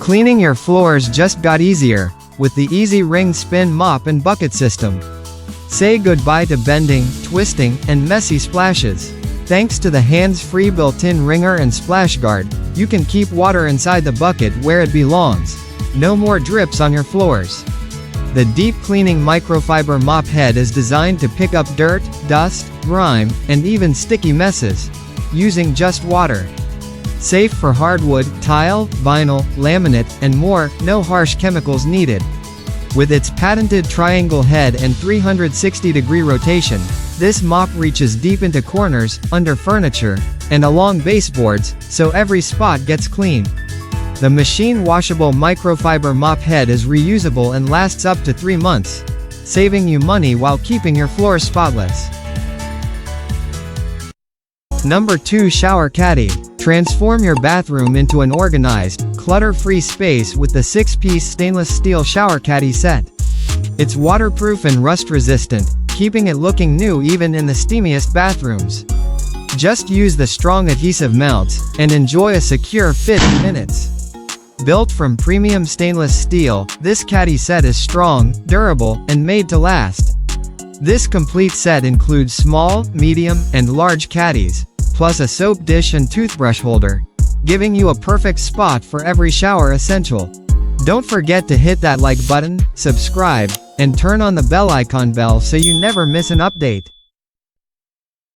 Cleaning your floors just got easier with the EasyWring spin mop and bucket system. Say goodbye to bending, twisting, and messy splashes. Thanks to the hands-free built-in wringer and splash guard, you can keep water inside the bucket where it belongs. No more drips on your floors. The deep cleaning microfiber mop head is designed to pick up dirt, dust, grime, and even sticky messes, using just water. Safe for hardwood, tile, vinyl, laminate, and more, no harsh chemicals needed. With its patented triangle head and 360-degree rotation, this mop reaches deep into corners, under furniture, and along baseboards, so every spot gets clean. The machine-washable microfiber mop head is reusable and lasts up to 3 months, saving you money while keeping your floor spotless. Number 2. Shower Caddy. Transform your bathroom into an organized, clutter-free space with the 6-piece stainless steel shower caddy set. It's waterproof and rust-resistant, keeping it looking new even in the steamiest bathrooms. Just use the strong adhesive mounts, and enjoy a secure fit in minutes. Built from premium stainless steel, this caddy set is strong, durable, and made to last. This complete set includes small, medium, and large caddies, plus a soap dish and toothbrush holder, giving you a perfect spot for every shower essential. Don't forget to hit that like button, subscribe, and turn on the bell icon so you never miss an update.